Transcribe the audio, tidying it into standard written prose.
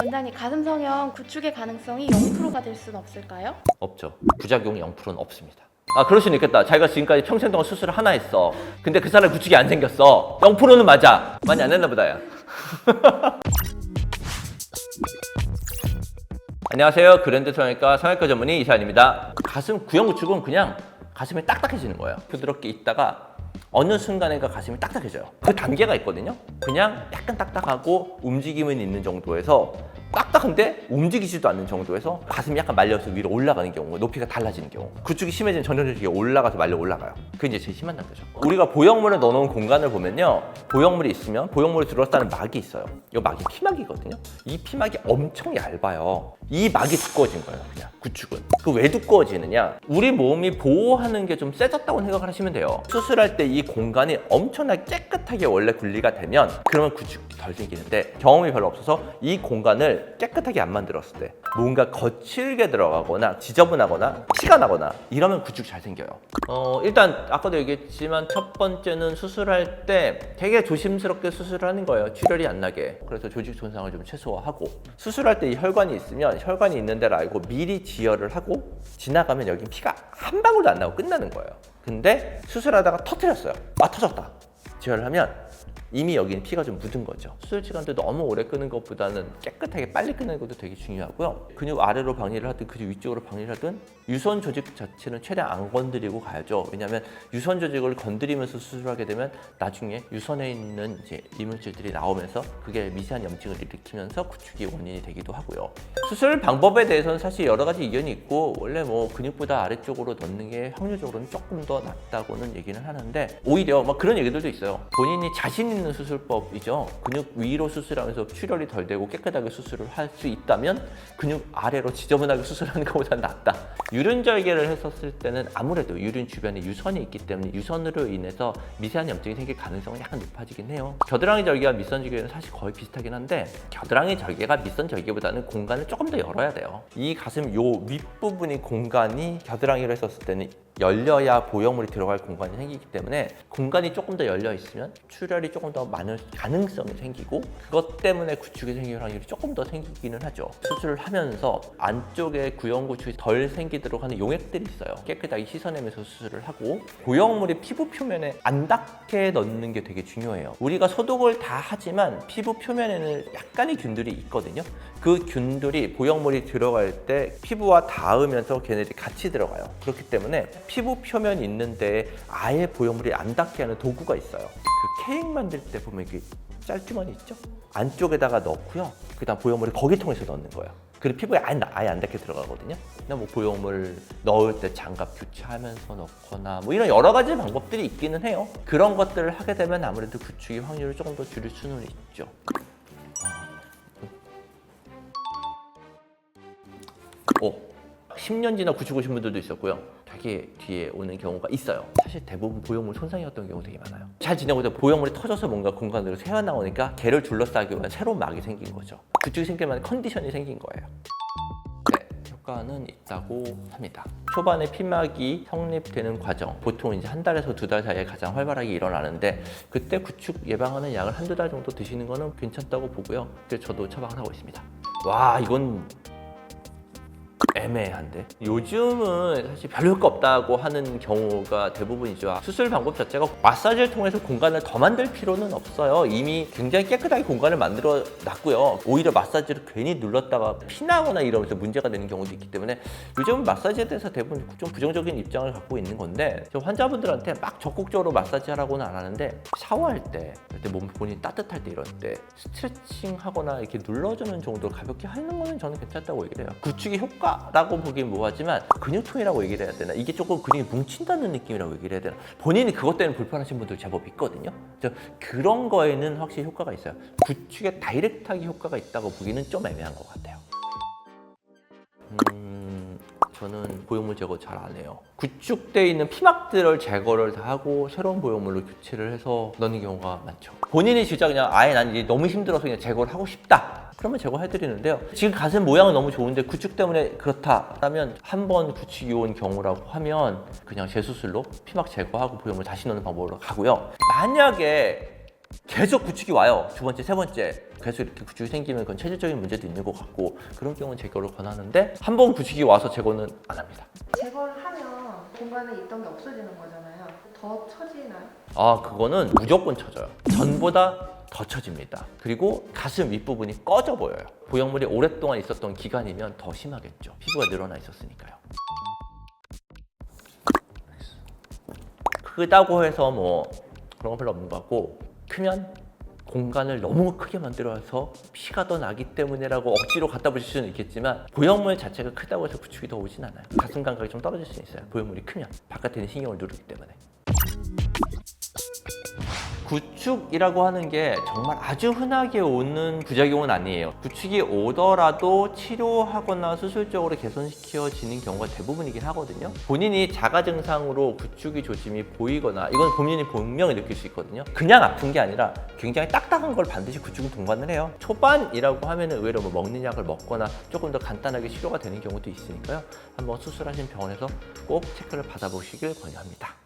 원장님, 가슴 성형 구축의 가능성이 0%가 될 수는 없을까요? 없죠. 부작용이 0%는 없습니다. 그럴 수는 있겠다. 자기가 지금까지 평생 동안 수술을 하나 했어. 근데 그 사람이 구축이 안 생겼어. 0%는 맞아. 많이 안 했나 보다, 야. 안녕하세요. 그랜드 성형외과 성형외과 전문의 이사연입니다. 가슴 구형 구축은 그냥 가슴이 딱딱해지는 거예요. 부드럽게 있다가 어느 순간인가 가슴이 딱딱해져요. 그 단계가 있거든요. 그냥 약간 딱딱하고 움직임은 있는 정도에서 딱딱한데 움직이지도 않는 정도에서 가슴이 약간 말려서 위로 올라가는 경우, 높이가 달라지는 경우, 구축이 심해지면 전형적으로 올라가서 말려 올라가요. 그게 이제 제일 심한 단계죠. 우리가 보형물을 넣어놓은 공간을 보면요, 보형물이 있으면 보형물이 들어왔다는 막이 있어요. 이 막이 피막이거든요. 이 피막이 엄청 얇아요. 이 막이 두꺼워진 거예요. 그냥 구축은. 그 왜 두꺼워지느냐? 우리 몸이 보호하는 게 좀 세졌다고 생각을 하시면 돼요. 수술할 때 이 공간이 엄청나게 깨끗하게 원래 분리가 되면 그러면 구축이 덜 생기는데, 경험이 별로 없어서 이 공간을 깨끗하게 안 만들었을 때 뭔가 거칠게 들어가거나 지저분하거나 피가 나거나 이러면 구축이 잘 생겨요. 일단 아까도 얘기했지만 첫 번째는 수술할 때 되게 조심스럽게 수술을 하는 거예요. 출혈이 안 나게. 그래서 조직 손상을 좀 최소화하고, 수술할 때 이 혈관이 있으면 혈관이 있는 데를 알고 미리 지혈을 하고 지나가면 여기 피가 한 방울도 안 나고 끝나는 거예요. 근데 수술하다가 터뜨렸어요. 터졌다. 지혈을 하면 이미 여기는 피가 좀 묻은 거죠. 수술 시간도 너무 오래 끄는 것보다는 깨끗하게 빨리 끄는 것도 되게 중요하고요. 근육 아래로 방리를 하든 근육 위쪽으로 방리를 하든 유선 조직 자체는 최대한 안 건드리고 가야죠. 왜냐하면 유선 조직을 건드리면서 수술하게 되면 나중에 유선에 있는 이제 이물질들이 나오면서 그게 미세한 염증을 일으키면서 구축이 원인이 되기도 하고요. 수술 방법에 대해서는 사실 여러 가지 의견이 있고, 원래 뭐 근육보다 아래쪽으로 넣는 게 확률적으로는 조금 더 낫다고는 얘기는 하는데, 오히려 막 그런 얘기들도 있어요. 본인이 자신 있는 수술법이죠. 근육 위로 수술하면서 출혈이 덜 되고 깨끗하게 수술을 할 수 있다면 근육 아래로 지저분하게 수술하는 것보다 낫다. 유륜 절개를 했었을 때는 아무래도 유륜 주변에 유선이 있기 때문에 유선으로 인해서 미세한 염증이 생길 가능성은 약간 높아지긴 해요. 겨드랑이 절개와 밑선 절개는 사실 거의 비슷하긴 한데, 겨드랑이 절개가 밑선 절개보다는 공간을 조금 더 열어야 돼요. 이 가슴 요 윗부분이 공간이 겨드랑이로 했었을 때는 열려야 보형물이 들어갈 공간이 생기기 때문에, 공간이 조금 더 열려 있으면 출혈이 조금 더 많을 가능성이 생기고, 그것 때문에 구축이 생길 확률이 조금 더 생기기는 하죠. 수술을 하면서 안쪽에 구형 구축이 덜 생기도록 하는 용액들이 있어요. 깨끗하게 씻어내면서 수술을 하고, 보형물이 피부 표면에 안 닿게 넣는 게 되게 중요해요. 우리가 소독을 다 하지만 피부 표면에는 약간의 균들이 있거든요. 그 균들이 보형물이 들어갈 때 피부와 닿으면서 걔네들이 같이 들어가요. 그렇기 때문에 피부 표면이 있는데 아예 보형물이 안 닿게 하는 도구가 있어요. 그 케이크 만들 때 보면 이렇게 짤주머니 있죠? 안쪽에다가 넣고요. 그다음 보형물을 거기 통해서 넣는 거예요. 그리고 피부에 아예 안 닿게 들어가거든요. 근데 뭐 보형물 넣을 때 장갑 교체하면서 넣거나 뭐 이런 여러 가지 방법들이 있기는 해요. 그런 것들을 하게 되면 아무래도 구축의 확률을 조금 더 줄일 수는 있죠. 10년 지나 구축 오신 분들도 있었고요. 되게 뒤에 오는 경우가 있어요. 사실 대부분 보형물 손상이었던 경우 되게 많아요. 잘 지내고 있다 보형물이 터져서 뭔가 공간으로 새어나오니까 걔를 둘러싸기 위한 새로운 막이 생긴 거죠. 구축이 생길 만한 컨디션이 생긴 거예요. 네, 효과는 있다고 합니다. 초반에 피막이 성립되는 과정, 보통 이제 한 달에서 두 달 사이에 가장 활발하게 일어나는데, 그때 구축 예방하는 약을 한두 달 정도 드시는 거는 괜찮다고 보고요. 그래서 저도 처방을 하고 있습니다. 와, 이건 애매한데? 요즘은 사실 별 효과 없다고 하는 경우가 대부분이죠. 수술 방법 자체가 마사지를 통해서 공간을 더 만들 필요는 없어요. 이미 굉장히 깨끗하게 공간을 만들어 놨고요. 오히려 마사지를 괜히 눌렀다가 피나거나 이러면서 문제가 되는 경우도 있기 때문에 요즘은 마사지에 대해서 대부분 좀 부정적인 입장을 갖고 있는 건데, 저 환자분들한테 막 적극적으로 마사지 하라고는 안 하는데, 샤워할 때, 그때 몸 본인이 따뜻할 때, 이럴 때 스트레칭 하거나 이렇게 눌러주는 정도로 가볍게 하는 거는 저는 괜찮다고 얘기를 해요. 구축의 효과라고 보긴 뭐하지만 근육통이라고 얘기를 해야 되나, 이게 조금 근육이 뭉친다는 느낌이라고 얘기를 해야 되나, 본인이 그것 때문에 불편하신 분들 제법 있거든요. 그래서 그런 거에는 확실히 효과가 있어요. 구축에 다이렉트하게 효과가 있다고 보기는 좀 애매한 것 같아요. 저는 보형물 제거 잘 안 해요. 구축되어 있는 피막들을 제거를 다 하고 새로운 보형물로 교체를 해서 넣는 경우가 많죠. 본인이 진짜 그냥 아예 난 이제 너무 힘들어서 그냥 제거를 하고 싶다, 그러면 제거해드리는데요. 지금 가슴 모양은 너무 좋은데 구축 때문에 그렇다라면, 한 번 구축이 온 경우라고 하면 그냥 재수술로 피막 제거하고 보형물 다시 넣는 방법으로 가고요. 만약에 계속 구축이 와요. 두 번째, 세 번째 계속 이렇게 구축이 생기면 그건 체질적인 문제도 있는 것 같고 그런 경우는 제거를 권하는데 한 번 구축이 와서 제거는 안 합니다. 제거를 하면 공간에 있던 게 없어지는 거잖아요. 더 처지나요? 아, 그거는 무조건 처져요. 전보다 더 처집니다. 그리고 가슴 윗부분이 꺼져 보여요. 보형물이 오랫동안 있었던 기간이면 더 심하겠죠. 피부가 늘어나 있었으니까요. 크다고 해서 뭐 그런 건 별로 없는 것 같고, 크면 공간을 너무 크게 만들어서 피가 더 나기 때문이라고 억지로 갖다 붙일 수는 있겠지만 보형물 자체가 크다고 해서 구축이 더 오진 않아요. 가슴 감각이 좀 떨어질 수 있어요. 보형물이 크면 바깥에 있는 신경을 누르기 때문에. 구축이라고 하는 게 정말 아주 흔하게 오는 부작용은 아니에요. 구축이 오더라도 치료하거나 수술적으로 개선시켜지는 경우가 대부분이긴 하거든요. 본인이 자가 증상으로 구축이 조짐이 보이거나, 이건 본인이 분명히 느낄 수 있거든요. 그냥 아픈 게 아니라 굉장히 딱딱한 걸 반드시 구축은 동반을 해요. 초반이라고 하면 의외로 뭐 먹는 약을 먹거나 조금 더 간단하게 치료가 되는 경우도 있으니까요. 한번 수술하신 병원에서 꼭 체크를 받아보시길 권유합니다.